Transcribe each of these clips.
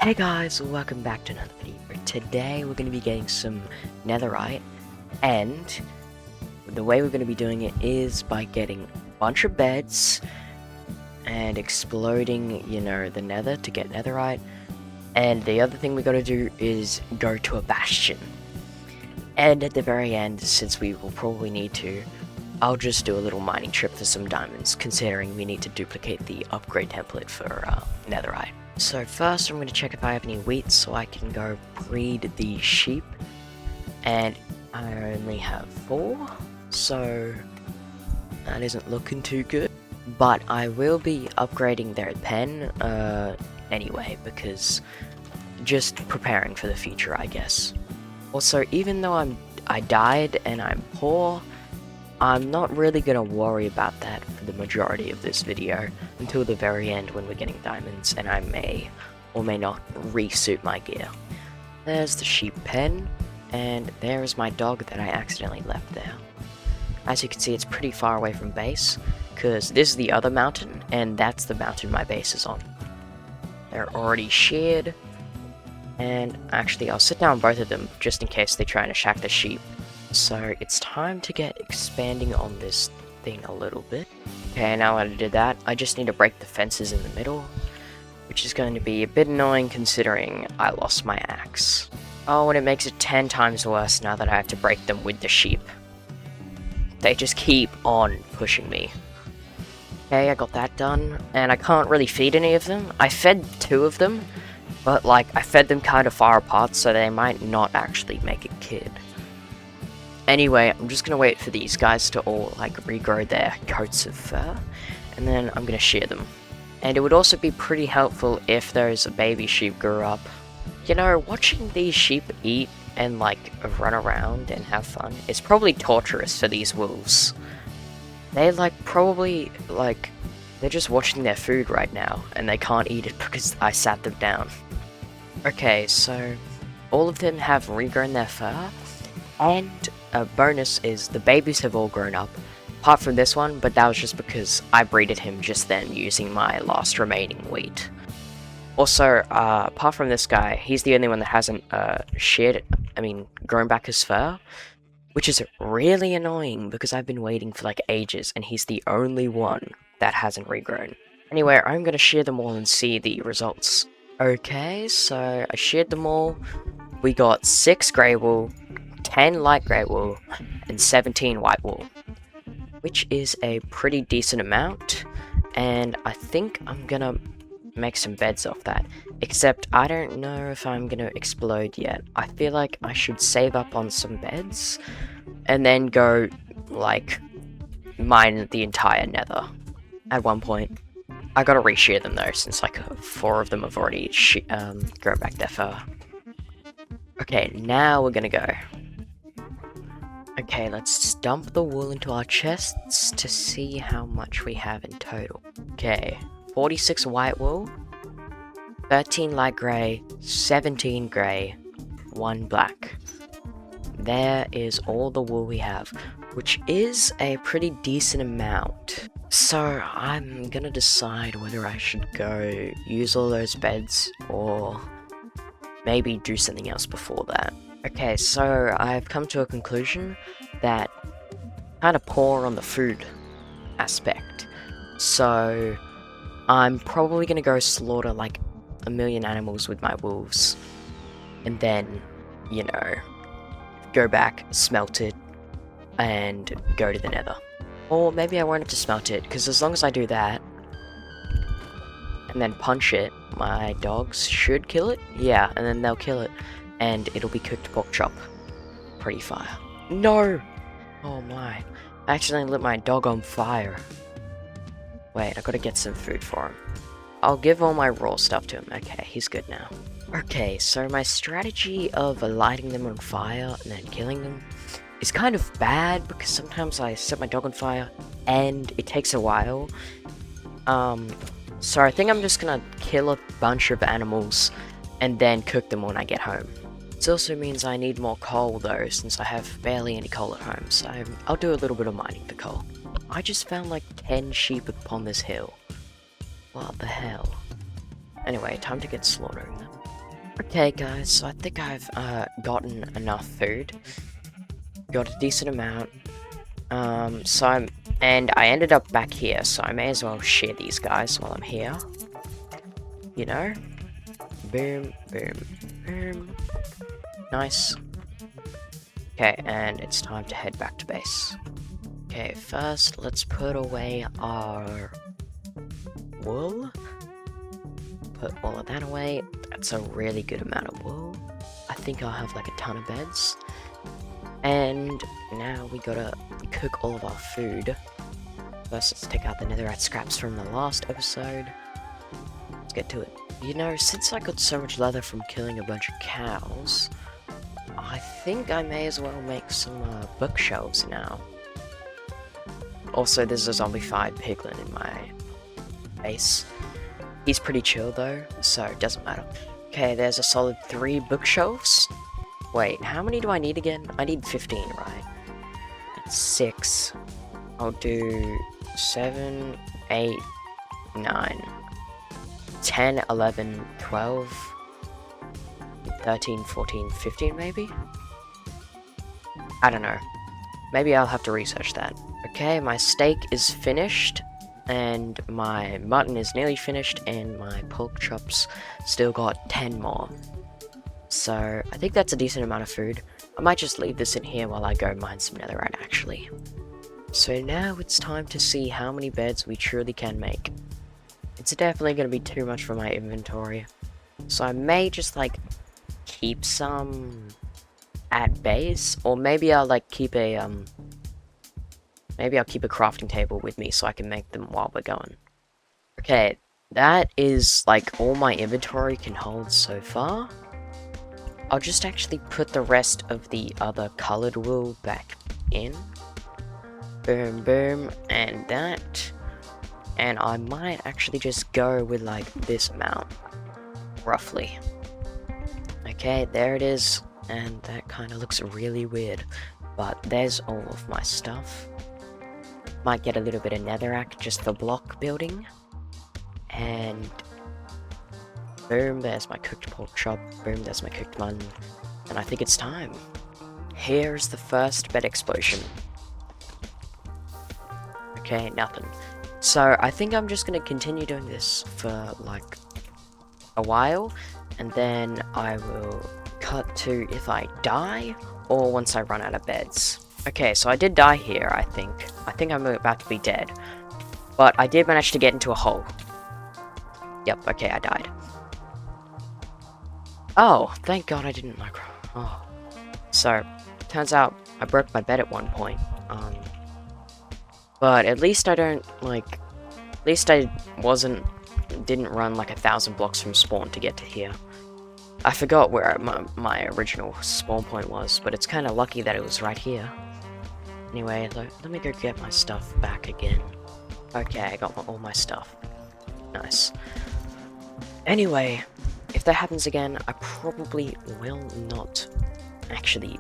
Hey guys, welcome back to another video. Today we're going to be getting some Netherite, and the way we're going to be doing it is by getting a bunch of beds and exploding, the Nether to get Netherite. And the other thing we got to do is go to a bastion. And at the very end, since we will probably need to, I'll just do a little mining trip for some diamonds, considering we need to duplicate the upgrade template for Netherite. So first I'm going to check if I have any wheat so I can go breed the sheep, and I only have 4, so that isn't looking too good. But I will be upgrading their pen anyway, because just preparing for the future, I guess. Also, even though I died and I'm poor, I'm not really going to worry about that for the majority of this video until the very end when we're getting diamonds and I may or may not resuit my gear. There's the sheep pen, and there's my dog that I accidentally left there. As you can see, it's pretty far away from base, because this is the other mountain, and that's the mountain my base is on. They're already shared, and actually I'll sit down both of them just in case they try and attack the sheep. So it's time to get expanding on this thing a little bit. Okay, now that I did that, I just need to break the fences in the middle, which is going to be a bit annoying considering I lost my axe. Oh, and it makes it 10 times worse now that I have to break them with the sheep. They just keep on pushing me. Okay, I got that done, and I can't really feed any of them. I fed 2 of them, but I fed them kind of far apart, so they might not actually make a kid. Anyway, I'm just gonna wait for these guys to all regrow their coats of fur, and then I'm gonna shear them. And it would also be pretty helpful if those baby sheep grew up. Watching these sheep eat and run around and have fun is probably torturous for these wolves. They they're just watching their food right now, and they can't eat it because I sat them down. Okay, so all of them have regrown their fur, and a bonus is the babies have all grown up, apart from this one, but that was just because I breeded him just then using my last remaining wheat. Also, apart from this guy, he's the only one that hasn't grown back his fur, which is really annoying because I've been waiting for ages, and he's the only one that hasn't regrown. Anyway, I'm gonna shear them all and see the results. Okay, so I sheared them all. We got 6 grey wool, 10 light grey wool, and 17 white wool, which is a pretty decent amount, and I think I'm gonna make some beds off that, except I don't know if I'm gonna explode yet. I feel like I should save up on some beds, and then go, mine the entire nether at one point. I gotta re-shear them though, since 4 of them have already grown back their fur. Okay, now we're gonna go. Okay, let's dump the wool into our chests to see how much we have in total. Okay, 46 white wool, 13 light grey, 17 grey, 1 black. There is all the wool we have, which is a pretty decent amount. So I'm gonna decide whether I should go use all those beds or maybe do something else before that. Okay, so I've come to a conclusion that kind of poor on the food aspect. So I'm probably gonna go slaughter 1,000,000 animals with my wolves, and then, go back, smelt it, and go to the nether. Or maybe I won't have to smelt it, because as long as I do that, and then punch it, my dogs should kill it? Yeah, and then they'll kill it, and it'll be cooked pork chop. Pretty fire. No! Oh my. I accidentally lit my dog on fire. Wait, I gotta get some food for him. I'll give all my raw stuff to him. Okay, he's good now. Okay, so my strategy of lighting them on fire and then killing them is kind of bad, because sometimes I set my dog on fire and it takes a while. So I think I'm just gonna kill a bunch of animals and then cook them when I get home. It also means I need more coal though, since I have barely any coal at home, so I'll do a little bit of mining for coal. I just found 10 sheep upon this hill. What the hell? Anyway, time to get slaughtering them. Okay guys, so I think I've gotten enough food. Got a decent amount. And I ended up back here, so I may as well share these guys while I'm here. You know? Boom, boom, boom. Nice. Okay, and it's time to head back to base. Okay, first let's put away our wool. Put all of that away. That's a really good amount of wool. I think I'll have like a ton of beds. And now we gotta cook all of our food. First, let's take out the netherite scraps from the last episode. Let's get to it. You know, since I got so much leather from killing a bunch of cows, I think I may as well make some bookshelves now. Also, there's a zombified piglin in my base. He's pretty chill though, so it doesn't matter. Okay, there's a solid 3 bookshelves. Wait, how many do I need again? I need 15, right? That's 6. I'll do 7, 8, 9, 10, 11, 12, 13, 14, 15 maybe? I don't know. Maybe I'll have to research that. Okay, my steak is finished, and my mutton is nearly finished, and my pork chops still got 10 more. So, I think that's a decent amount of food. I might just leave this in here while I go mine some netherite, actually. So now it's time to see how many beds we truly can make. It's definitely going to be too much for my inventory. So I may just, like, keep some at base, or maybe I'll, like, keep a, maybe I'll keep a crafting table with me so I can make them while we're going. Okay, that is, like, all my inventory can hold so far. I'll just actually put the rest of the other colored wool back in. Boom, boom, and that. And I might actually just go with, like, this amount. Roughly. Okay, there it is. And that kind of looks really weird. But there's all of my stuff. Might get a little bit of netherrack just for block building. And boom, there's my cooked pork chop. Boom, there's my cooked mutton. And I think it's time. Here's the first bed explosion. Okay, nothing. So I think I'm just going to continue doing this for like a while. And then I will cut to if I die or once I run out of beds. Okay, so I did die here, I think. I think I'm about to be dead. But I did manage to get into a hole. Yep, okay, I died. Oh, thank God I didn't micro. Oh. So, turns out I broke my bed at one point. But at least I don't, like... At least I didn't run like 1,000 blocks from spawn to get to here. I forgot where my original spawn point was, but it's kind of lucky that it was right here. Anyway, let me go get my stuff back again. Okay, I got all my stuff. Nice. Anyway, if that happens again, I probably will not actually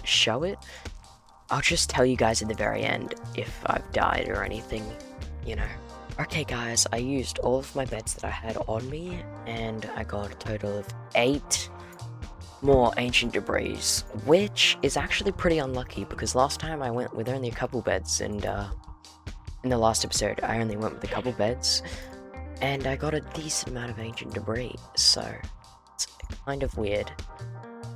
show it. I'll just tell you guys at the very end if I've died or anything, you know. Okay guys, I used all of my beds that I had on me, and I got a total of 8 more ancient debris, which is actually pretty unlucky, because last time I went with only a couple beds, and in the last episode I only went with a couple beds, and I got a decent amount of ancient debris, so it's kind of weird.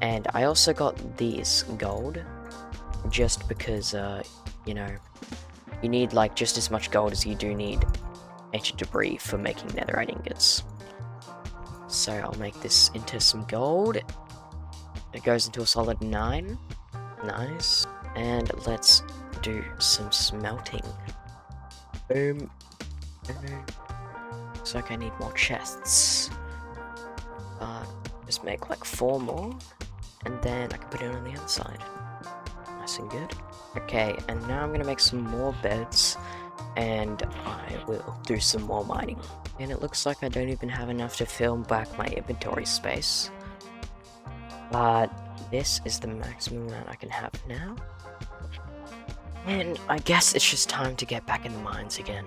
And I also got these gold, just because, you know, you need like just as much gold as you do need ancient debris for making netherite ingots. So I'll make this into some gold. It goes into a solid 9. Nice. And let's do some smelting. Boom. Looks like I need more chests. Just make like 4 more. And then I can put it on the other side. Nice and good. Okay, and now I'm gonna make some more beds, and I will do some more mining. And it looks like I don't even have enough to fill back my inventory space. But this is the maximum amount I can have now. And I guess it's just time to get back in the mines again.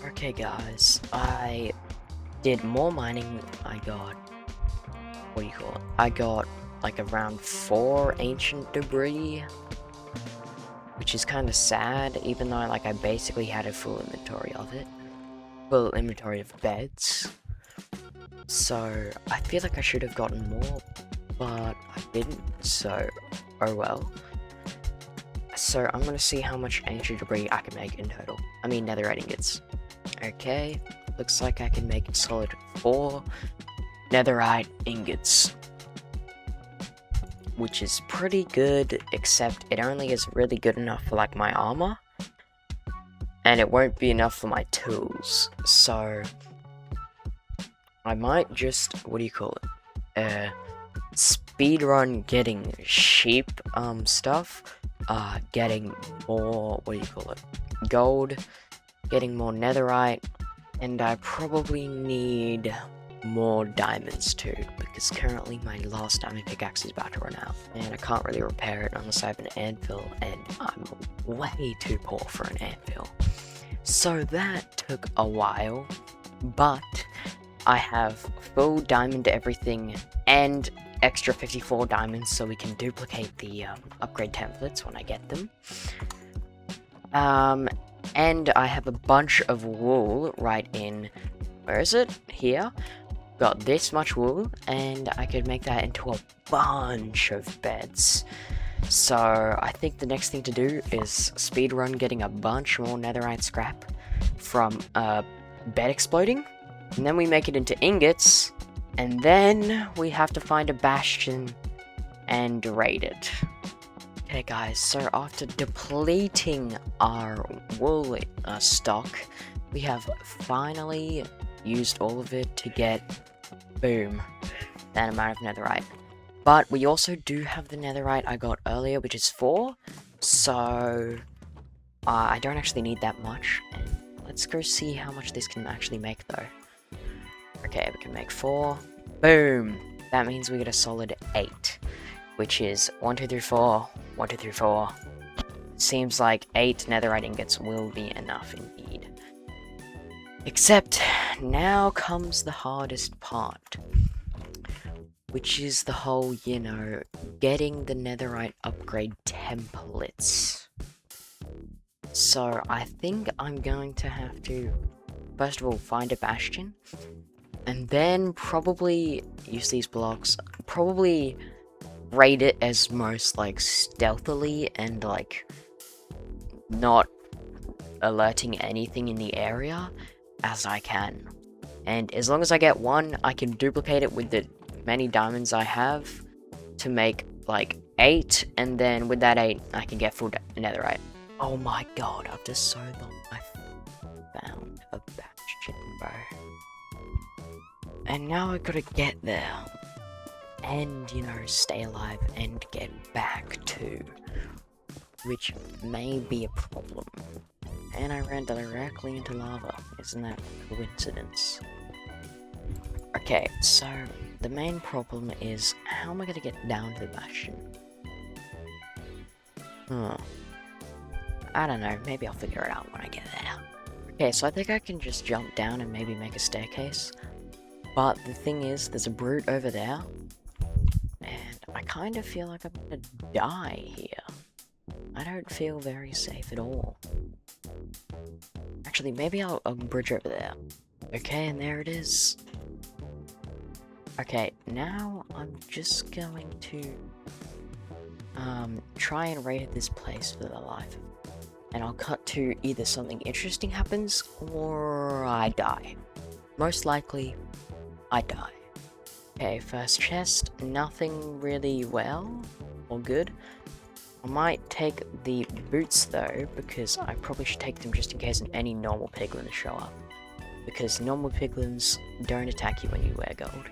Okay guys, I did more mining. I got what do you call it? I got like around 4 ancient debris, which is kind of sad, even though like I basically had a full inventory of it. Full inventory of beds. So I feel like I should have gotten more, but I didn't, so oh well. So I'm gonna see how much ancient debris I can make in total. I mean netherite ingots. Okay, looks like I can make a solid 4 netherite ingots, which is pretty good, except it only is really good enough for like my armor, and it won't be enough for my tools. So I might just, what do you call it, speedrun getting sheep stuff, getting more, what do you call it, gold, getting more netherite, and I probably need more diamonds too, because currently my last diamond pickaxe is about to run out, and I can't really repair it unless I have an anvil, and I'm way too poor for an anvil. So that took a while, but I have full diamond everything and extra 54 diamonds, so we can duplicate the upgrade templates when I get them. And I have a bunch of wool right in, where is it? Here. Got this much wool, and I could make that into a bunch of beds. So I think the next thing to do is speedrun getting a bunch more netherite scrap from bed exploding, and then we make it into ingots, and then we have to find a bastion and raid it. Okay guys, so after depleting our wool stock, we have finally used all of it to get, boom, that amount of netherite. But we also do have the netherite I got earlier, which is 4, so I don't actually need that much. And let's go see how much this can actually make though. Okay, we can make 4, boom, that means we get a solid 8, which is 1, 2, 3, 4, 1, 2, 3, 4. Seems like 8 netherite ingots will be enough indeed. Except, now comes the hardest part, which is the whole, you know, getting the netherite upgrade templates. So, I think I'm going to have to, first of all, find a bastion, and then probably use these blocks, probably raid it as most, like, stealthily and, like, not alerting anything in the area as I can. And as long as I get 1, I can duplicate it with the many diamonds I have to make like 8, and then with that 8 I can get full netherite. Oh my god, after so long I found a bastion, bro. And now I gotta get there and, you know, stay alive and get back to, which may be a problem. And I ran directly into lava. Isn't that a coincidence? Okay, so the main problem is, how am I gonna get down to the bastion? I don't know, maybe I'll figure it out when I get there. Okay, so I think I can just jump down and maybe make a staircase. But the thing is, there's a brute over there, and I kind of feel like I'm gonna die here. I don't feel very safe at all. Actually, maybe I'll bridge over there. Okay, and there it is. Okay, now I'm just going to try and raid this place for the life of me. And I'll cut to either something interesting happens or I die. Most likely, I die. Okay, first chest, nothing really well or good. I might take the boots though, because I probably should take them just in case any normal piglins show up. Because normal piglins don't attack you when you wear gold.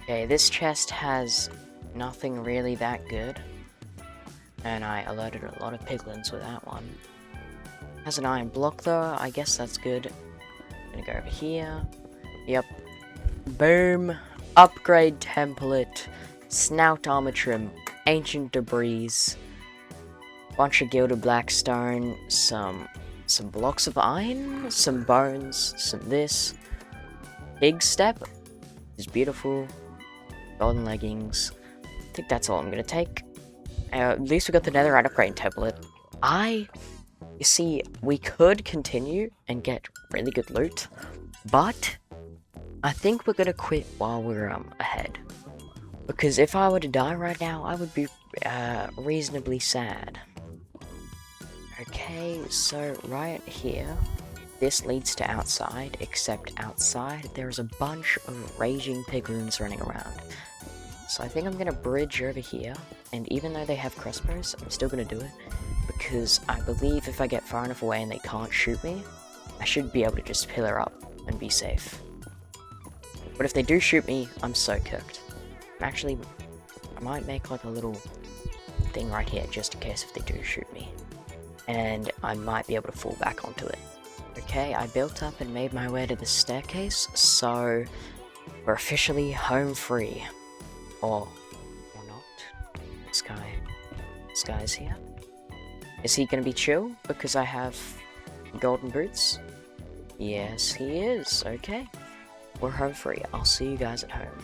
Okay, this chest has nothing really that good. And I alerted a lot of piglins with that one. Has an iron block though, I guess that's good. I'm gonna go over here. Yep. Boom. Upgrade template. Snout armor trim. Ancient debris. Bunch of gilded blackstone, some blocks of iron, some bones, some this. Big step is beautiful. golden leggings. I think that's all I'm gonna take. At least we got the netherite upgrade tablet. You see, we could continue and get really good loot, but I think we're gonna quit while we're ahead. Because if I were to die right now, I would be reasonably sad. Okay, so right here, this leads to outside, except outside there's a bunch of raging piglins running around. So I think I'm gonna bridge over here, and even though they have crossbows, I'm still gonna do it, because I believe if I get far enough away and they can't shoot me, I should be able to just pillar up and be safe. But if they do shoot me, I'm so cooked. Actually, I might make like a little thing right here, just in case if they do shoot me. And I might be able to fall back onto it. Okay, I built up and made my way to the staircase, so we're officially home free. Or not. This guy's here. Is he gonna be chill because I have golden boots? Yes, he is. Okay. We're home free. I'll see you guys at home.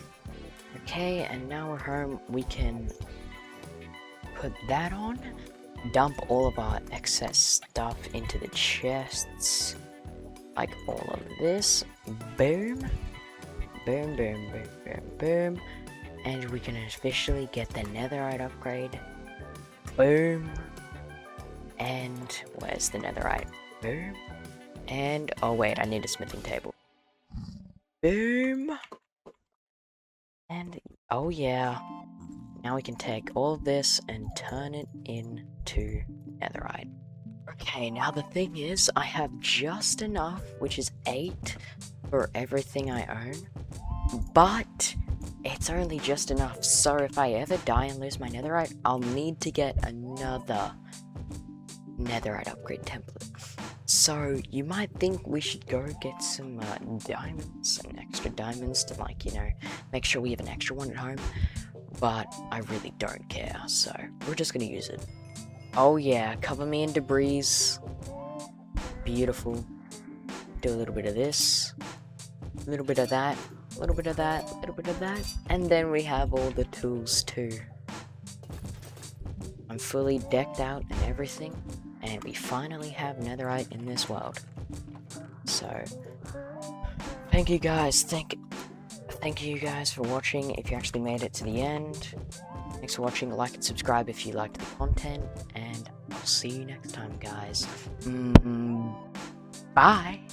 Okay, and now we're home. We can put that on. Dump all of our excess stuff into the chests. Like all of this. Boom. Boom, boom, boom, boom, boom. And we can officially get the netherite upgrade. Boom. And where's the netherite? Boom. And oh wait, I need a smithing table. Boom. And oh yeah. Now we can take all of this and turn it into netherite. Okay, now the thing is, I have just enough, which is 8 for everything I own. But it's only just enough, so if I ever die and lose my netherite, I'll need to get another netherite upgrade template. So you might think we should go get some diamonds and extra diamonds to, like, you know, make sure we have an extra one at home. But I really don't care, so we're just gonna use it. Oh yeah, cover me in debris. Beautiful. Do a little bit of this, a little bit of that, a little bit of that, a little bit of that, and then we have all the tools too. I'm fully decked out and everything, and we finally have netherite in this world. So, thank you guys, thank you guys for watching if you actually made it to the end. Thanks for watching, like and subscribe if you liked the content, and I'll see you next time, guys. Bye!